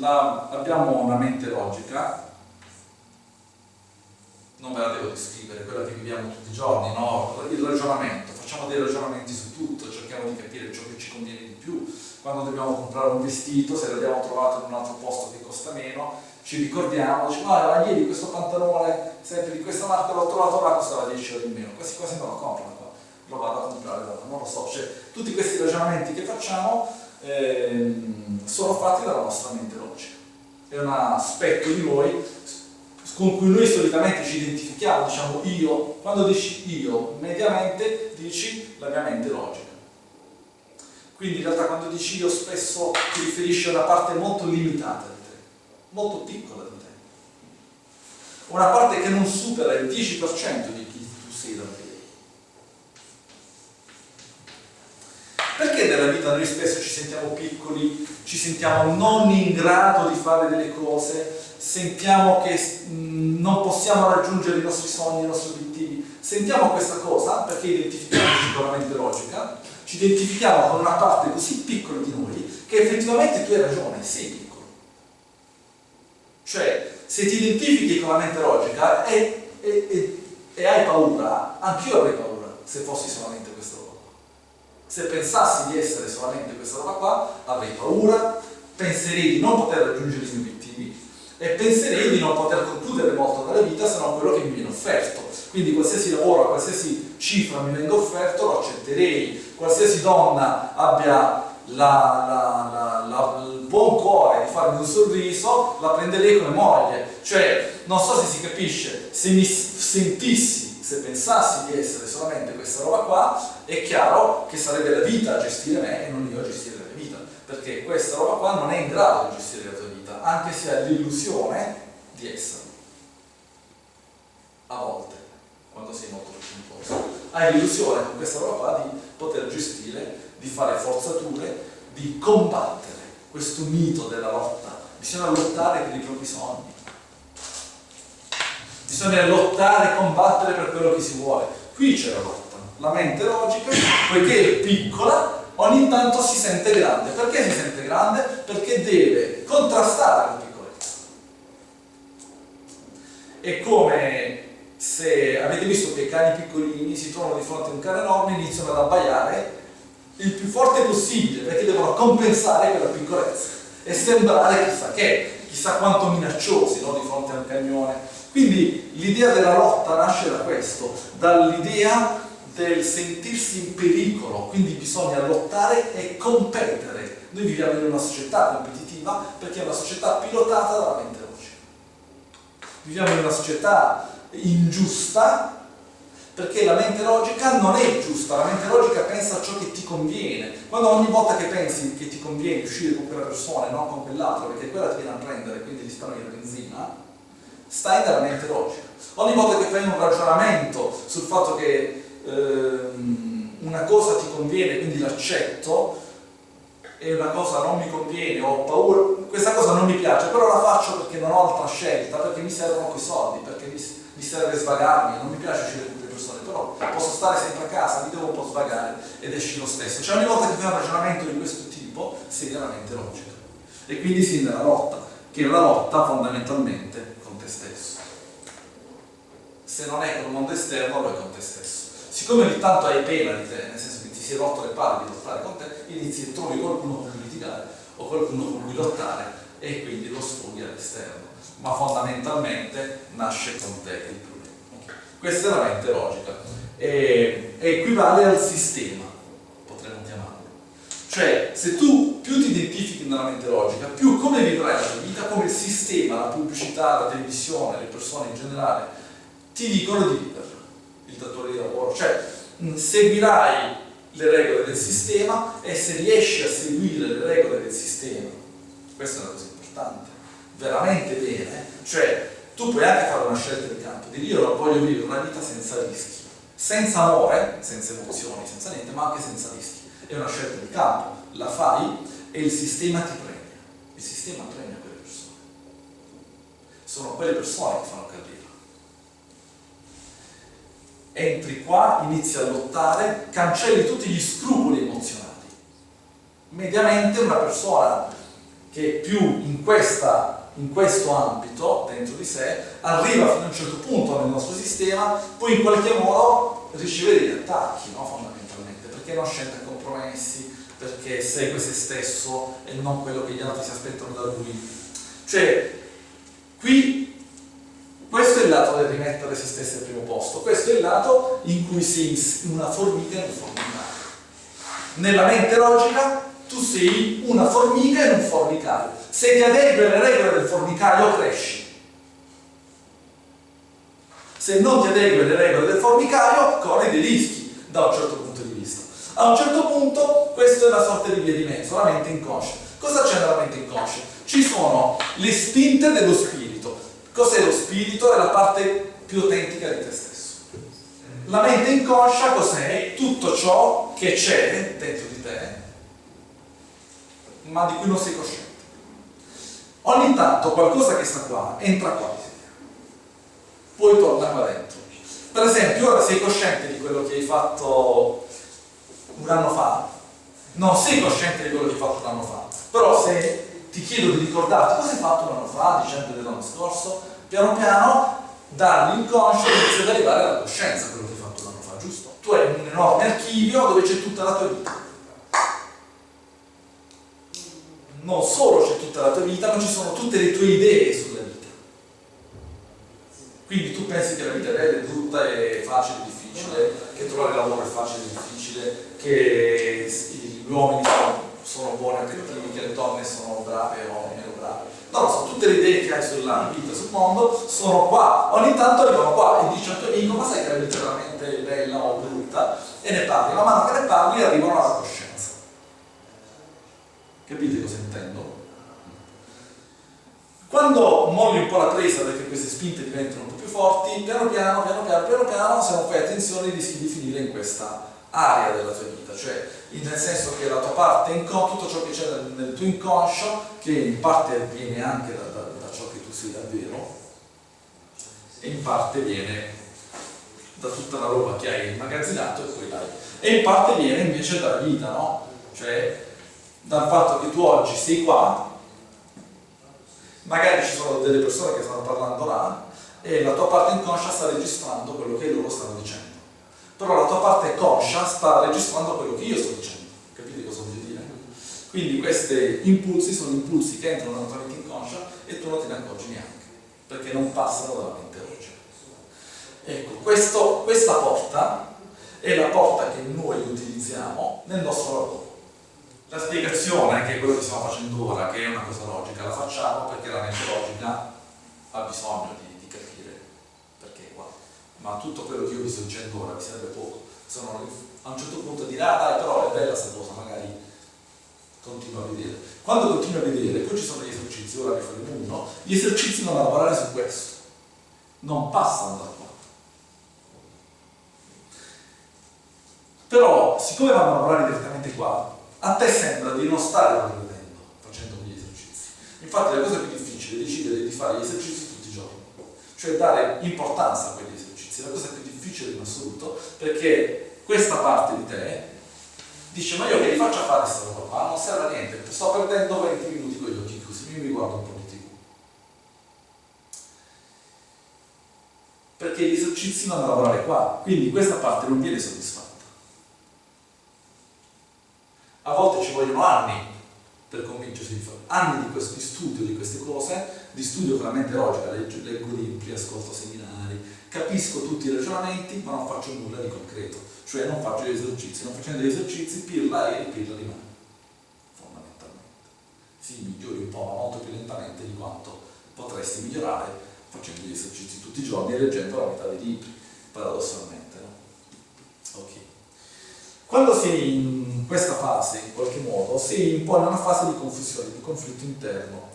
abbiamo una mente logica, non ve la devo descrivere, quella che viviamo tutti i giorni, no? Il ragionamento, facciamo dei ragionamenti su tutto, cerchiamo di capire ciò che ci conviene di più. Quando dobbiamo comprare un vestito, se l'abbiamo trovato in un altro posto che costa meno, ci ricordiamo, diciamo, ma ieri questo pantalone, sempre di questa marca, l'ho trovato là, costava 10 euro in meno, quasi non lo compro qua, lo vado a comprare là, non lo so. Cioè, tutti questi ragionamenti che facciamo sono fatti dalla nostra mente logica. È un aspetto di noi con cui noi solitamente ci identifichiamo, diciamo io. Quando dici io, mediamente dici la mia mente logica. Quindi in realtà quando dici io spesso ti riferisci a una parte molto limitata di te, molto piccola di te. Una parte che non supera il 10% di chi tu sei davvero. Perché nella vita noi spesso ci sentiamo piccoli, ci sentiamo non in grado di fare delle cose, sentiamo che non possiamo raggiungere i nostri sogni, i nostri obiettivi? Sentiamo questa cosa perché identifichiamoci con la mente logica, ci identifichiamo con una parte così piccola di noi che effettivamente tu hai ragione, sei piccolo. Cioè, se ti identifichi con la mente logica e hai paura, anch'io avrei paura se fossi solamente questa roba. Se pensassi di essere solamente questa roba qua, avrei paura, penserei di non poter raggiungere i miei obiettivi e penserei di non poter concludere molto dalla vita se non quello che mi viene offerto. Quindi qualsiasi lavoro, qualsiasi cifra mi venga offerto lo accetterei, qualsiasi donna abbia il buon cuore di farmi un sorriso, la prenderei come moglie. Cioè, non so se si capisce, se mi sentissi, se pensassi di essere solamente questa roba qua, è chiaro che sarebbe la vita a gestire me e non io a gestire la mia vita, perché questa roba qua non è in grado di gestire la tua vita, anche se ha l'illusione di esserlo. A volte, quando sei molto presuntuoso, hai l'illusione con questa roba qua di poter gestire, di fare forzature, di combattere questo mito della lotta. Bisogna lottare per i propri sogni, bisogna lottare e combattere per quello che si vuole. Qui c'è la lotta. La mente logica, poiché è piccola, ogni tanto si sente grande. Perché si sente grande? Perché deve contrastare la piccolezza. È come se avete visto che i cani piccolini si trovano di fronte a un cane enorme e iniziano ad abbaiare il più forte possibile, perché devono compensare quella piccolezza e sembrare chissà che, chissà quanto minacciosi, no, di fronte a un camione. Quindi l'idea della lotta nasce da questo, dall'idea del sentirsi in pericolo, quindi bisogna lottare e competere. Noi viviamo in una società competitiva perché è una società pilotata dalla mente logica. Viviamo in una società ingiusta perché la mente logica non è giusta, la mente logica pensa a ciò che ti conviene. Quando ogni volta che pensi che ti conviene uscire con quella persona e non con quell'altra, perché quella ti viene a prendere, quindi risparmi la benzina, stai nella mente logica. Ogni volta che fai un ragionamento sul fatto che una cosa ti conviene, quindi l'accetto, e una cosa non mi conviene, ho paura, questa cosa non mi piace, però la faccio perché non ho altra scelta, perché mi servono quei soldi, perché mi serve svagarmi, non mi piace uscire con le persone, però posso stare sempre a casa, mi devo un po' svagare ed esci lo stesso. Cioè ogni volta che fai un ragionamento di questo tipo sei nella mente logica e quindi sei nella lotta, che è una lotta fondamentalmente con te stesso. Se non è con il mondo esterno, lo è con te stesso. Siccome ogni tanto hai pena di te, nel senso che ti sei rotto le palle di lottare con te, inizi e trovi qualcuno con cui litigare o qualcuno con cui lottare e quindi lo sfoghi all'esterno. Ma fondamentalmente nasce con te il problema. Questa è la mente logica. E equivale al sistema, potremmo chiamarlo. Cioè, se tu più ti identifichi nella mente logica, più come vivrai la tua vita, come il sistema, la pubblicità, la televisione, le persone in generale, ti dicono di vivere, il datore di lavoro. Cioè, seguirai le regole del sistema e se riesci a seguire le regole del sistema, questa è una cosa importante, veramente bene, cioè tu puoi anche fare una scelta di campo, di dire io voglio vivere una vita senza rischi, senza amore, senza emozioni, senza niente, ma anche senza rischi. È una scelta di campo, la fai e il sistema ti premia. Il sistema premia quelle persone. Sono quelle persone che fanno carriera. Entri qua, inizi a lottare, cancelli tutti gli scrupoli emozionali. Mediamente una persona che più in questo ambito, dentro di sé, arriva fino a un certo punto nel nostro sistema, poi in qualche modo riceve degli attacchi, no? Fondamentalmente, perché non scende a compromessi, perché segue se stesso e non quello che gli altri si aspettano da lui. Cioè, qui, questo è il lato del rimettere se stessi al primo posto, questo è il lato in cui sei una formica in un formicaio. Nella mente logica tu sei una formica in un formicaio. Se ti adegui alle regole del formicaio cresci. Se non ti adegui alle regole del formicaio corri dei rischi da un certo punto di vista. A un certo punto questa è una sorta di via di mezzo, la mente inconscia. Cosa c'è nella mente inconscia? Ci sono le spinte dello spirito. Cos'è lo spirito? È la parte più autentica di te stesso. La mente inconscia cos'è? Tutto ciò che c'è dentro di te, ma di cui non sei cosciente. Ogni tanto qualcosa che sta qua entra qua, poi torna qua dentro. Per esempio, ora sei cosciente di quello che hai fatto un anno fa, non sei cosciente di quello che hai fatto un anno fa, però se ti chiedo di ricordarti cosa hai fatto un anno fa, dicembre dell'anno scorso, piano piano dall'inconscio inizia ad arrivare alla coscienza quello che hai fatto un anno fa, giusto? Tu hai un enorme archivio dove c'è tutta la tua vita. Non solo c'è tutta la tua vita, ma ci sono tutte le tue idee sulla vita. Quindi tu pensi che la vita è bella, è brutta, è facile, è difficile, che trovare lavoro è facile, è difficile, che gli uomini sono buoni o cattivi, che le donne sono brave o meno brave. Non lo so, tutte le idee che hai sulla vita, sul mondo, sono qua. Ogni tanto arrivano qua e dici al tuo amico, ma sai che la vita è veramente bella o brutta? E ne parli. Man mano che ne parli arrivano alla coscienza. Capite cosa intendo? Quando molli un po' la presa perché queste spinte diventano un po' più forti, piano piano, se non fai attenzione rischi di finire in questa area della tua vita, cioè nel senso che la tua parte inconscia, tutto ciò che c'è nel tuo inconscio, che in parte viene anche da ciò che tu sei davvero, e in parte viene da tutta la roba che hai immagazzinato e poi dai. E in parte viene invece dalla vita, no? Cioè dal fatto che tu oggi sei qua, magari ci sono delle persone che stanno parlando là e la tua parte inconscia sta registrando quello che loro stanno dicendo, però la tua parte conscia sta registrando quello che io sto dicendo. Capite cosa voglio dire? Quindi questi impulsi sono impulsi che entrano nella tua mente inconscia e tu non te ne accorgi neanche, perché non passano dalla mente logica. Ecco, questa porta è la porta che noi utilizziamo nel nostro lavoro. La spiegazione, che è quello che stiamo facendo ora, che è una cosa logica, la facciamo perché la mente logica ha bisogno di capire perché qua. Ma tutto quello che io vi sto dicendo ora vi serve poco. Se no, a un certo punto dirà, ah, dai, però è bella questa cosa, magari continua a vedere. Quando continui a vedere, poi ci sono gli esercizi, ora ne faremo uno, gli esercizi vanno a lavorare su questo, non passano da qua. Però, siccome vanno a lavorare direttamente qua, a te sembra di non stare progredendo facendo quegli esercizi. Infatti la cosa più difficile è decidere di fare gli esercizi tutti i giorni, cioè dare importanza a quegli esercizi. La cosa più difficile in assoluto, perché questa parte di te dice, ma io che li faccio fare questa roba qua? Non serve a niente, sto perdendo 20 minuti con gli occhi chiusi, io mi guardo un po' di TV. Perché gli esercizi vanno a lavorare qua, quindi questa parte non viene soddisfatta. A volte ci vogliono anni per convincersi di fare, anni di studio di queste cose, di studio con la mente logica, leggo libri, ascolto seminari, capisco tutti i ragionamenti, ma non faccio nulla di concreto, cioè non faccio gli esercizi, non facendo gli esercizi pirla e pirla rimane, fondamentalmente. Sì, migliori un po', ma molto più lentamente di quanto potresti migliorare facendo gli esercizi tutti i giorni e leggendo la metà dei libri, paradossalmente, no? Ok. Quando sei in questa fase, in qualche modo, sei un po' in una fase di confusione, di conflitto interno.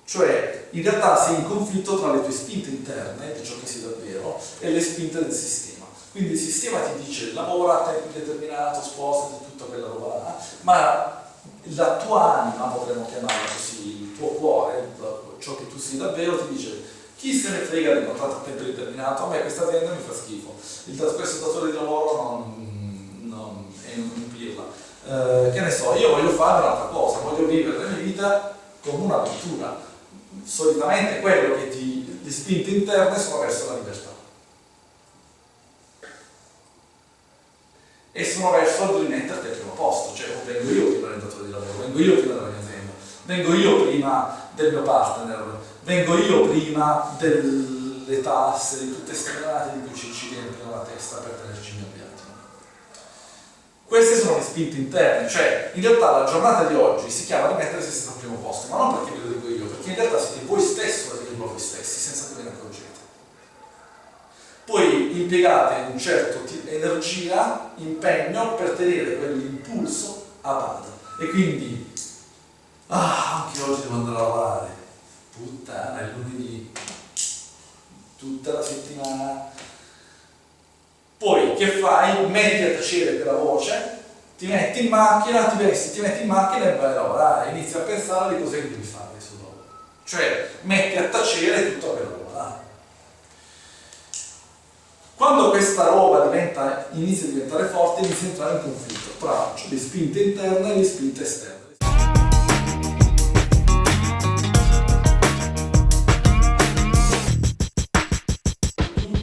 Cioè, in realtà sei in conflitto tra le tue spinte interne, di ciò che sei davvero, e le spinte del sistema. Quindi il sistema ti dice lavora a tempo indeterminato, spostati, tutta quella roba là, ma la tua anima, potremmo chiamarla così, il tuo cuore, ciò che tu sei davvero, ti dice chi se ne frega del contratto a tempo determinato, a me questa azienda mi fa schifo, questo datore di lavoro non è un pirla, che ne so, io voglio fare un'altra cosa, voglio vivere la mia vita come un'avventura. Solitamente quello che le spinte interne sono verso la libertà. E sono verso di metterti al primo posto, cioè vengo io prima del datore di lavoro, vengo io prima della mia azienda, vengo io prima del mio partner, vengo io prima delle tasse, di tutte queste menate di cui ci riempiono la testa per tenerci inabbiati. Queste sono le spinte interne, cioè in realtà la giornata di oggi si chiama rimettersi sempre al primo posto, ma non perché ve lo dico io, perché in realtà siete voi stesso a dirlo voi stessi, senza che ve ne accorgete. Poi impiegate un certo energia, impegno per tenere quell'impulso a bada. E quindi, anche oggi devo andare a lavorare, puttana, è lunedì, tutta la settimana. Poi che fai? Metti a tacere quella voce, ti metti in macchina, ti vesti, ti metti in macchina e vai a lavorare, inizi a pensare alle cose che devi fare adesso dopo. Cioè metti a tacere tutto per lavorare. Quando questa roba inizia a diventare forte, inizia a entrare in conflitto tra le spinte interne e le spinte esterne.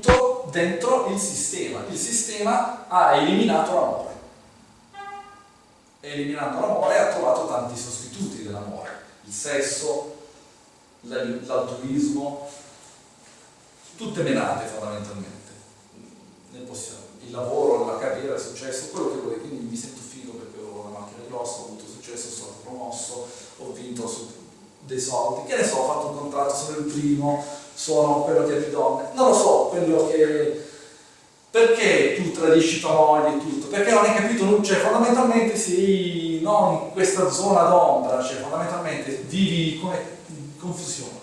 Tutto dentro il sistema. Il sistema ha eliminato l'amore. Eliminando l'amore ha trovato tanti sostituti dell'amore. Il sesso, l'altruismo, tutte menate fondamentalmente. Il lavoro, la carriera, il successo, quello che vuoi, quindi mi sento figo perché ho una macchina grossa, ho avuto successo, sono stato promosso, ho vinto dei soldi, che ne so, ho fatto un contratto, sono il primo, sono quello che ti donne, non lo so, quello che... Perché tu tradisci tua moglie e tutto? Perché non hai capito, cioè fondamentalmente sei non in questa zona d'ombra, cioè fondamentalmente vivi come in confusione.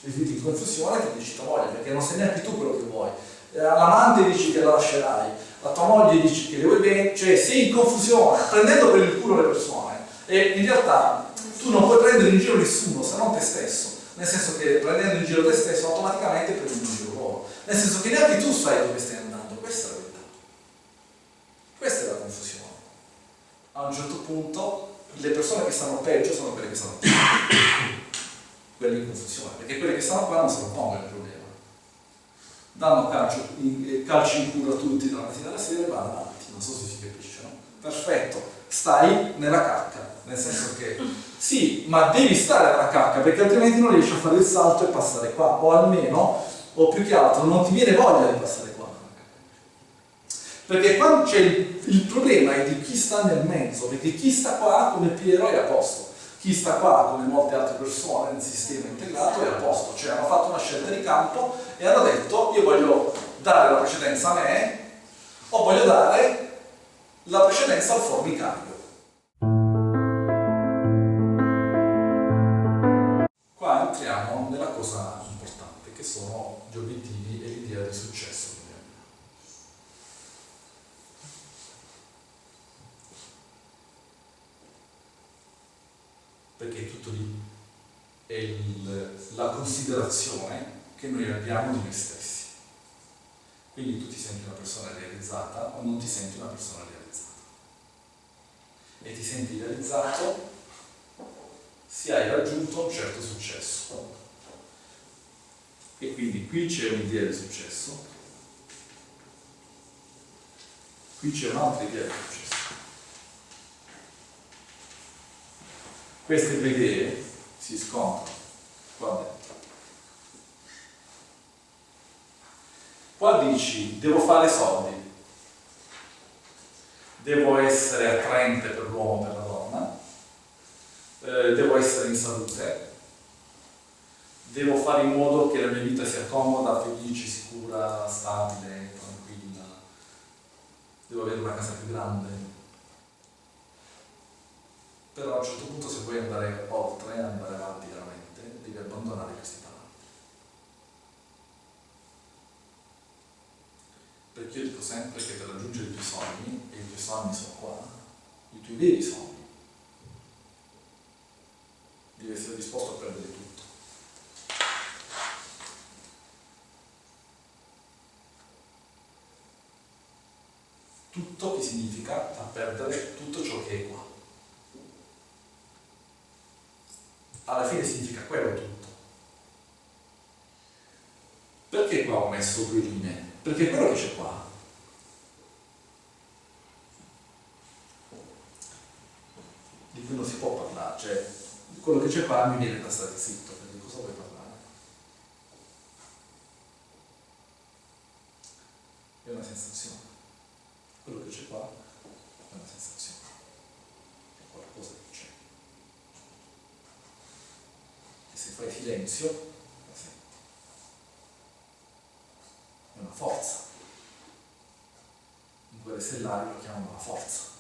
Vivi in confusione e tradisci tua moglie, perché non sai neanche tu quello che vuoi. L'amante dici che la lascerai, la tua moglie dici che le vuoi bene, cioè sei in confusione, prendendo per il culo le persone e in realtà tu non puoi prendere in giro nessuno se non te stesso, nel senso che prendendo in giro te stesso automaticamente prendi in giro loro, nel senso che neanche tu sai dove stai andando, questa è la verità, questa è la confusione. A un certo punto le persone che stanno peggio sono quelle che stanno peggio, quelle in confusione, perché quelle che stanno qua non se lo pongono il problema. Danno calci in culo a tutti dalla mattina alla sera e vanno avanti, non so se si capisce, no? Perfetto, stai nella cacca, nel senso che sì, ma devi stare nella cacca perché altrimenti non riesci a fare il salto e passare qua, o almeno, o più che altro, non ti viene voglia di passare qua. Perché quando c'è il problema è di chi sta nel mezzo, perché chi sta qua come Piero è a posto. Chi sta qua, come molte altre persone nel sistema integrato, è a posto, cioè hanno fatto una scelta di campo e hanno detto io voglio dare la precedenza a me o voglio dare la precedenza al formicario. Qua entriamo nella cosa importante che sono gli obiettivi e l'idea di successo. Perché tutto lì è la considerazione che noi abbiamo di noi stessi. Quindi tu ti senti una persona realizzata o non ti senti una persona realizzata. E ti senti realizzato se hai raggiunto un certo successo. E quindi qui c'è un'idea di successo, qui c'è un'altra idea di successo. Queste due idee si scontrano qua dentro. Qua dici, devo fare soldi, devo essere attraente per l'uomo o per la donna, devo essere in salute, devo fare in modo che la mia vita sia comoda, felice, sicura, stabile, tranquilla, devo avere una casa più grande. Però a un certo punto se vuoi andare oltre, andare avanti veramente, devi abbandonare questi parametri. Perché io dico sempre che per raggiungere i tuoi sogni, e i tuoi sogni sono qua, i tuoi veri sogni, devi essere disposto a perdere tutto. Tutto che significa far perdere tutto ciò che è qua. Alla fine significa quello tutto. Perché qua ho messo due linee? Perché quello che c'è qua di cui non si può parlare, cioè quello che c'è qua mi viene da stare zitto, perché cosa vuoi parlare? È una sensazione. Quello che c'è qua è una sensazione. È qualcosa che c'è. E se fai silenzio, la senti. È una forza. In quelle stellari lo chiamano la forza.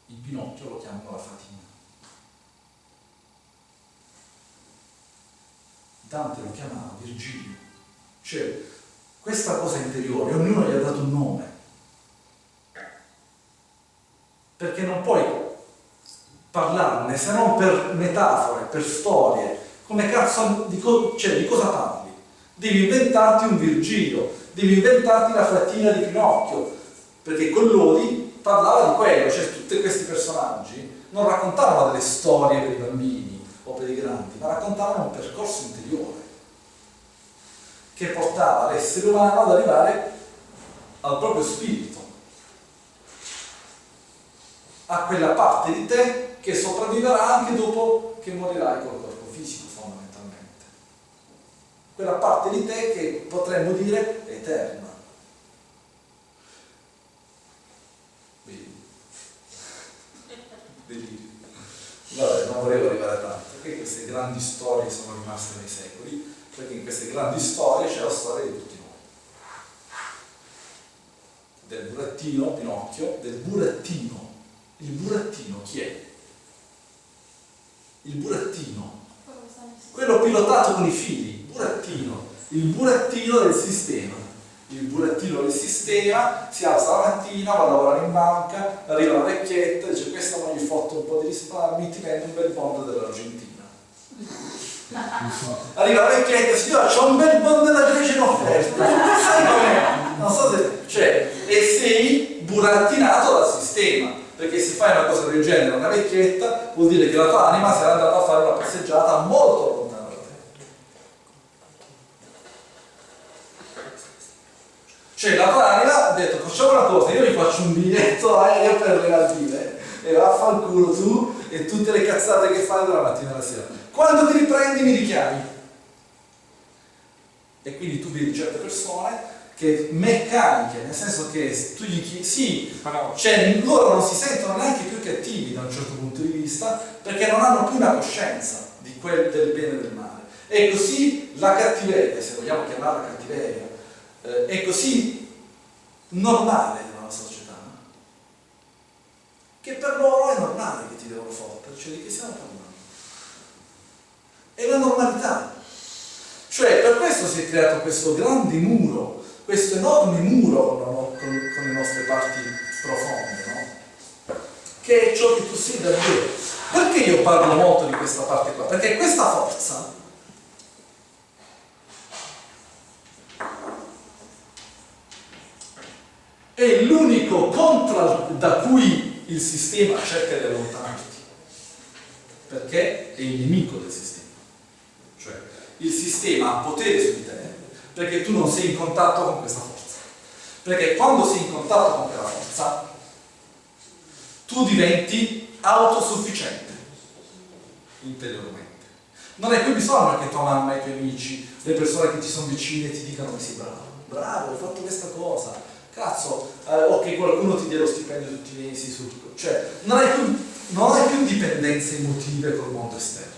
Il Pinocchio lo chiamano la fatina. Dante lo chiamava Virgilio. Cioè, questa cosa interiore, ognuno gli ha dato un nome. Perché non puoi parlarne se non per metafore, per storie. Come cazzo, di cosa parli? Devi inventarti un Virgilio, devi inventarti la fatina di Pinocchio. Perché Collodi parlava di quello, cioè tutti questi personaggi non raccontavano delle storie per i bambini o per i grandi, ma raccontavano un percorso interiore che portava l'essere umano ad arrivare al proprio spirito, a quella parte di te che sopravviverà anche dopo che morirai col corpo fisico, fondamentalmente. Quella parte di te che potremmo dire è eterna. Vabbè, non volevo arrivare tanto, perché queste grandi storie sono rimaste nei secoli, perché in queste grandi storie c'è la storia di tutti noi. Del burattino, Pinocchio, del burattino. Il burattino chi è? Il burattino. Quello pilotato con i fili, burattino. Il burattino del sistema. Il burattino del sistema si alza la mattina, va a lavorare in banca, arriva la vecchietta, dice questa non gli fotto un po' di risparmi, ti vendo un bel bond dell'Argentina. Arriva la vecchietta, signora c'ho un bel bond della Grecia in offerta, sai com'è? Non so se... cioè, e sei burattinato dal sistema, perché se fai una cosa del genere a una vecchietta vuol dire che la tua anima sarà andata a fare una passeggiata molto lontana. Cioè la Praria ha detto facciamo una cosa, io vi faccio un biglietto aereo per le Maldive e vaffanculo tu e tutte le cazzate che fai dalla mattina alla sera. Quando ti riprendi mi richiami. E quindi tu vedi certe persone che meccaniche, nel senso che tu gli chiedi, sì, cioè loro non si sentono neanche più cattivi da un certo punto di vista perché non hanno più una coscienza di del bene e del male. E così la cattiveria, se vogliamo chiamarla cattiveria, è così normale nella nostra società che per loro è normale che ti devono fottere, cioè di che stiamo parlando? È la normalità. Cioè per questo si è creato questo grande muro, questo enorme muro con le nostre parti profonde, no? Che è ciò che tu sei davvero. Perché io parlo molto di questa parte qua? Perché questa forza è l'unico da cui il sistema cerca di allontanarti, perché è il nemico del sistema. Cioè, il sistema ha potere su di te perché tu non sei in contatto con questa forza. Perché quando sei in contatto con quella forza, tu diventi autosufficiente interiormente. Non hai più bisogno che tua mamma, i tuoi amici, le persone che ti sono vicine ti dicano che sei bravo. Bravo, hai fatto questa cosa. Cazzo, o che qualcuno ti dia lo stipendio tutti i mesi, cioè non hai più dipendenze emotive col mondo esterno.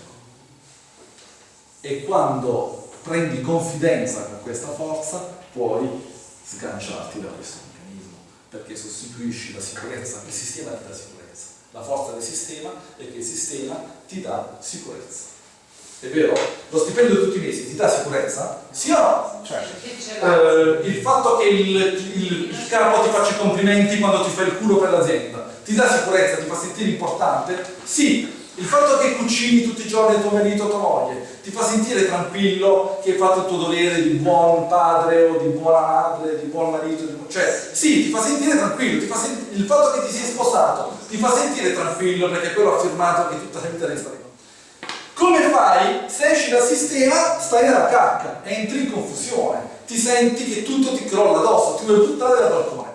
E quando prendi confidenza con questa forza puoi sganciarti da questo meccanismo, perché sostituisci la sicurezza, il sistema ti dà sicurezza, la forza del sistema è che il sistema ti dà sicurezza. È vero? Lo stipendio tutti i mesi ti dà sicurezza? Sì o no? Certo. Il fatto che il capo ti faccia i complimenti quando ti fai il culo per l'azienda ti dà sicurezza, ti fa sentire importante? Sì. Il fatto che cucini tutti i giorni tuo marito o tua moglie ti fa sentire tranquillo che hai fatto il tuo dovere di buon padre o di buona madre, di buon marito, cioè sì, ti fa sentire tranquillo, il fatto che ti sei sposato ti fa sentire tranquillo perché quello ha affermato che tutta la vita resta con. Come fai? Se esci dal sistema stai nella cacca, entri in confusione, ti senti che tutto ti crolla addosso, ti vuoi buttare dal balcone.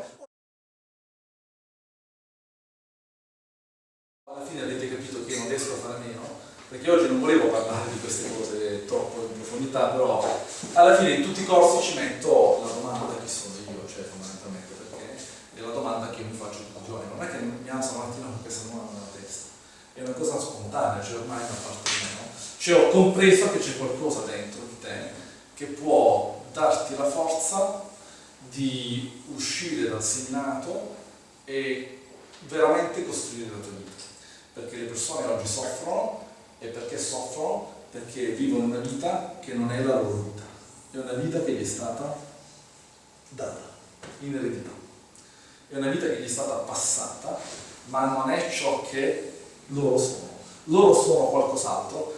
Alla fine avete capito che non riesco a fare a meno, perché oggi non volevo parlare di queste cose troppo in profondità, però alla fine in tutti i corsi ci metto la domanda chi sono io, cioè fondamentalmente, perché è la domanda che io mi faccio tutti i giorni, non è che mi alzo la mattina con questa domanda nella testa, è una cosa spontanea, cioè ormai è una parte di me, no? Cioè ho compreso che c'è qualcosa dentro di te che può darti la forza di uscire dal seminato e veramente costruire la tua vita. Perché le persone oggi soffrono, e perché soffrono? Perché vivono una vita che non è la loro vita, è una vita che gli è stata data in eredità, è una vita che gli è stata passata, ma non è ciò che loro sono. Loro sono qualcos'altro,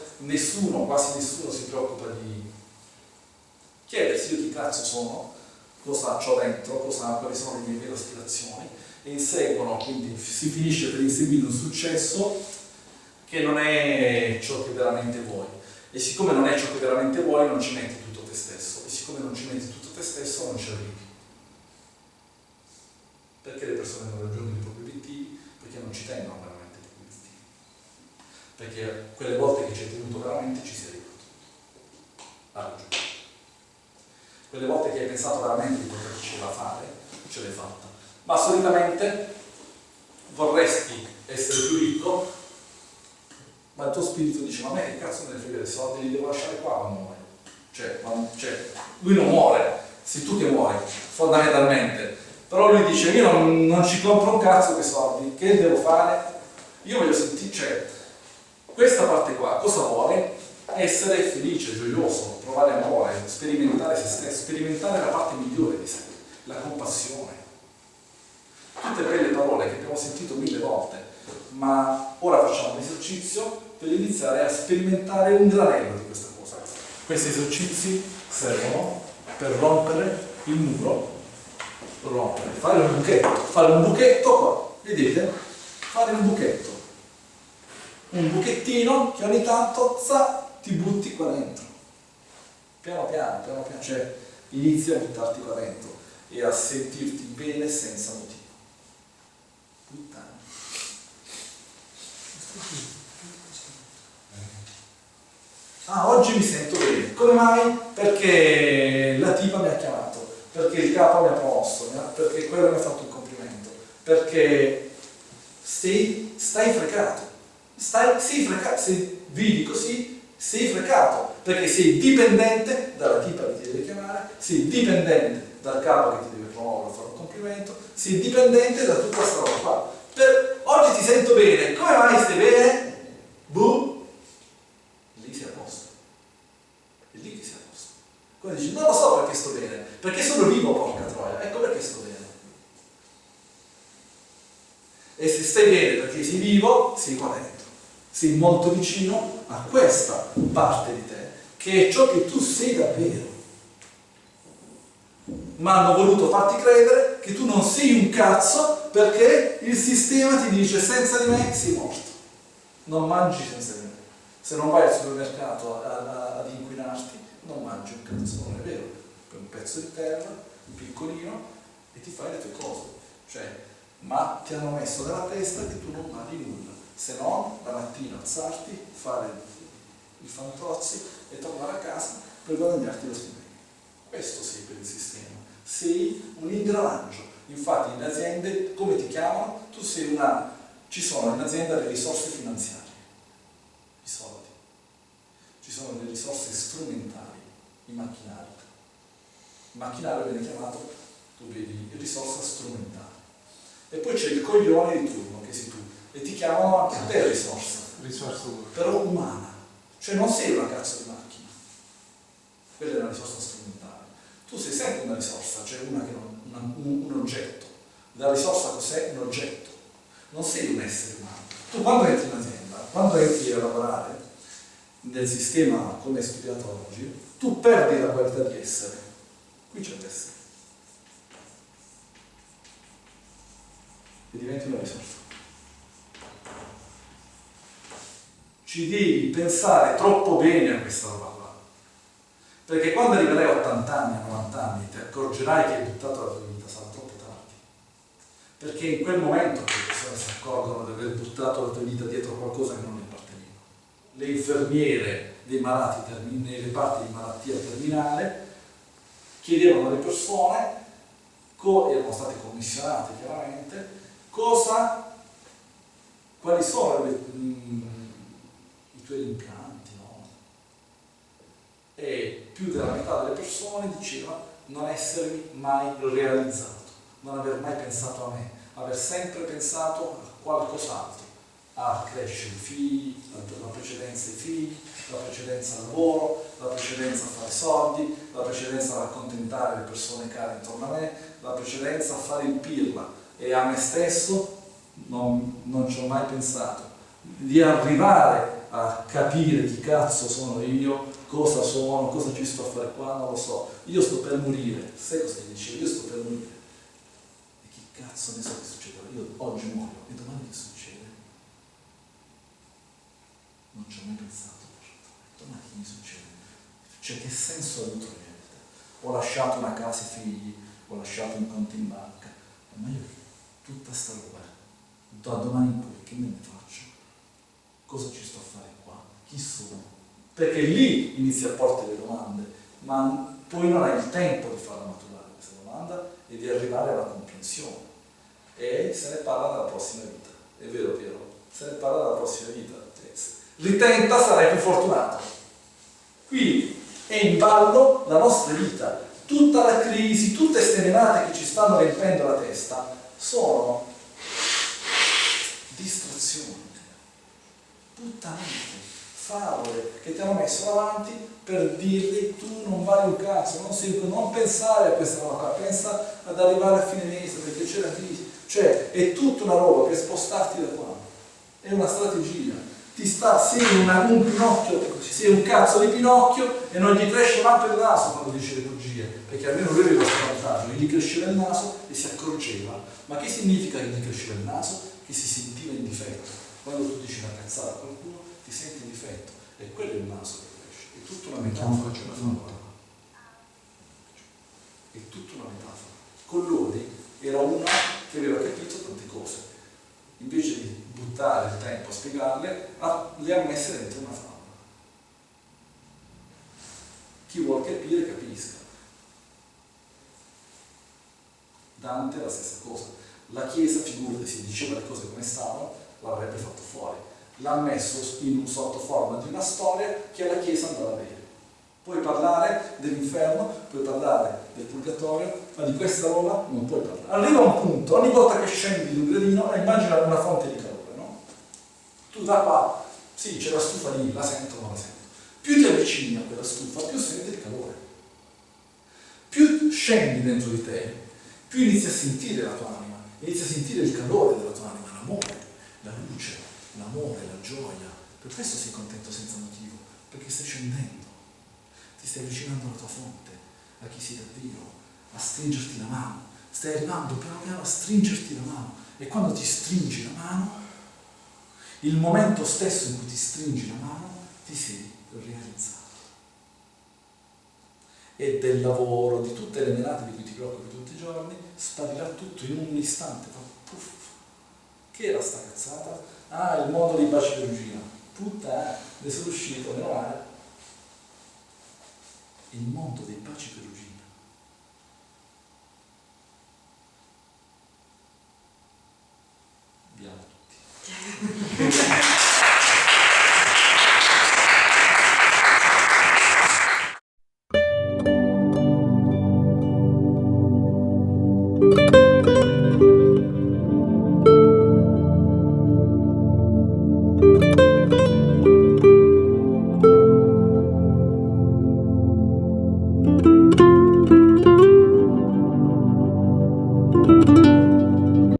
quasi nessuno si preoccupa di chiedersi io chi cazzo sono, cosa ho dentro, quali sono le mie vere aspirazioni, e inseguono, quindi si finisce per inseguire un successo che non è ciò che veramente vuoi. E siccome non è ciò che veramente vuoi, non ci metti tutto te stesso. E siccome non ci metti tutto te stesso, non ci arrivi. Perché le persone non raggiungono i propri obiettivi? Perché non ci tengono veramente i propri obiettivi. Perché quelle volte che ci hai tenuto veramente ci sei arrivato. Ha ragione. Quelle volte che hai pensato veramente di potercela fare, ce l'hai fatta. Ma solitamente vorresti essere più ricco, ma il tuo spirito dice: ma a me che cazzo me ne frega dei soldi, li devo lasciare qua quando muore. Cioè, lui non muore, sei tu che muori, fondamentalmente. Però lui dice: io non ci compro un cazzo quei soldi, che devo fare? Io voglio sentire, cioè, questa parte qua, cosa vuole? Essere felice, gioioso, provare amore, sperimentare se stesso, sperimentare la parte migliore di sé, la compassione. Tutte belle parole che abbiamo sentito 1000 volte, ma ora facciamo un esercizio per iniziare a sperimentare un granello di questa cosa. Questi esercizi servono per rompere il muro, fare un buchetto qua, vedete? Fare un buchettino che ogni tanto ti butti qua dentro, piano piano, cioè inizi a buttarti qua dentro e a sentirti bene senza motivo. Puttana. Oggi mi sento bene. Come mai? Perché la tipa mi ha chiamato, perché il capo mi ha promosso, perché quello mi ha fatto un complimento, perché stai fregato. Sei fregato, se vivi così, sei fregato, perché sei dipendente dalla tipa che ti deve chiamare, sei dipendente dal capo che ti deve promuovere, fare un complimento, sei dipendente da tutta questa roba qua. Oggi ti sento bene, come mai stai bene? Lì sei a posto. È lì che sei a posto. Quando dici: non lo so perché sto bene, perché sono vivo, porca troia, ecco perché sto bene. E se stai bene perché sei vivo, sei qua dentro. Sei molto vicino a questa parte di te, che è ciò che tu sei davvero. Ma hanno voluto farti credere che tu non sei un cazzo perché il sistema ti dice: senza di me sei morto. Non mangi senza di me. Se non vai al supermercato ad inquinarti, non mangi un cazzo, non è vero. Poi un pezzo di terra, piccolino, e ti fai le tue cose. Cioè, ma ti hanno messo nella testa che tu non vali nulla, se non la mattina alzarti, fare i fantozzi e tornare a casa per guadagnarti lo stipendio. Questo sei per il sistema, sei un ingranaggio. Infatti in aziende come ti chiamano? Tu sei ci sono in azienda le risorse finanziarie, i soldi, ci sono le risorse strumentali, i macchinari. Il macchinario viene chiamato, tu vedi, risorsa strumentale. E poi c'è il coglione di turno, che sei tu, e ti chiamano anche te risorsa però umana, cioè non sei una cazzo di macchina, quella è una risorsa strumentale. Tu sei sempre una risorsa, cioè un oggetto. La risorsa cos'è? Un oggetto, non sei un essere umano. Tu quando entri in azienda quando entri a lavorare nel sistema come è studiato oggi, tu perdi la qualità di essere. Qui c'è l'essere. E diventi una risorsa. Ci devi pensare troppo bene a questa roba qua. Perché quando arriverai a 80 anni, a 90 anni, ti accorgerai che hai buttato la tua vita, sarà troppo tardi. Perché in quel momento che le persone si accorgono di aver buttato la tua vita dietro qualcosa che non le apparteneva. Le infermiere dei malati nei reparti di malattia terminale chiedevano alle persone, erano state commissionate chiaramente, quali sono i tuoi rimpianti, no? E più della metà delle persone diceva non essermi mai realizzato, non aver mai pensato a me, aver sempre pensato a qualcos'altro, a crescere i figli, la precedenza ai figli, la precedenza al lavoro, la precedenza a fare soldi, la precedenza a accontentare le persone care intorno a me, la precedenza a fare il pirla, e a me stesso non ci ho mai pensato. Di arrivare a capire chi cazzo sono io, cosa sono, cosa ci sto a fare qua, non lo so. Io sto per morire, sai cosa ti dicevo? Io sto per morire. E chi cazzo ne so che succederà? Io oggi muoio e domani che succede? Non ci ho mai pensato. Domani che mi succede? Cioè, che senso ha avuto la mia vita? Ho lasciato una casa e figli, ho lasciato un conto in banca, ma io tutta sta roba, da domani in poi, che me ne faccio? Cosa ci sto a fare qua? Chi sono? Perché lì inizi a porti le domande, ma poi non hai il tempo di farla maturare questa domanda e di arrivare alla comprensione. E se ne parla della prossima vita. È vero, Piero? Se ne parla della prossima vita. Ritenta, sarai più fortunato. Qui è in ballo la nostra vita. Tutta la crisi, tutte queste menate che ci stanno riempendo la testa sono distrazioni, puttanate, favole che ti hanno messo davanti per dirgli tu non vali un cazzo, non pensare a questa roba qua, pensa ad arrivare a fine mese perché c'è la crisi. Cioè è tutta una roba per spostarti da qua, è una strategia. Sei un Pinocchio, sei un cazzo di Pinocchio e non gli cresce manco il naso quando dice le bugie, perché almeno lui aveva questo vantaggio, gli cresceva il naso e si accorgeva. Ma che significa che gli cresceva il naso? Che si sentiva in difetto. Quando tu dici una cazzata a qualcuno ti senti in difetto, e quello è il naso che cresce. È tutta una metafora, è tutta una metafora. Con lui era una che aveva capito tante cose. Invece di buttare il tempo a spiegarle, le ha messe dentro una favola. Chi vuol capire, capisca. Dante è la stessa cosa. La Chiesa, figurati, se diceva le cose come stavano, l'avrebbe fatto fuori. L'ha messo sotto forma di una storia che la Chiesa andava bene. Puoi parlare dell'inferno, puoi parlare del purgatorio, ma di questa roba non puoi parlare. Arriva un punto, ogni volta che scendi di un gradino, immagina una fonte di calore, no? Tu da qua, sì, c'è la stufa lì, la sento o non la sento. Più ti avvicini a quella stufa, più senti il calore. Più scendi dentro di te, più inizi a sentire la tua anima, inizi a sentire il calore della tua anima, l'amore, la luce, l'amore, la gioia. Per questo sei contento senza motivo, perché stai scendendo. Ti stai avvicinando alla tua fonte, a chi sei davvero, a stringerti la mano. Stai arrivando piano piano a stringerti la mano. E quando ti stringi la mano, il momento stesso in cui ti stringi la mano, ti sei realizzato. E del lavoro, di tutte le menate di cui ti preoccupi tutti i giorni, sparirà tutto in un istante. Puff. Che era sta cazzata? Ah, il mondo dei baci perugina. Puttana, ne sono uscito, meno male. Il mondo dei baci perugina. Abbiamo tutti.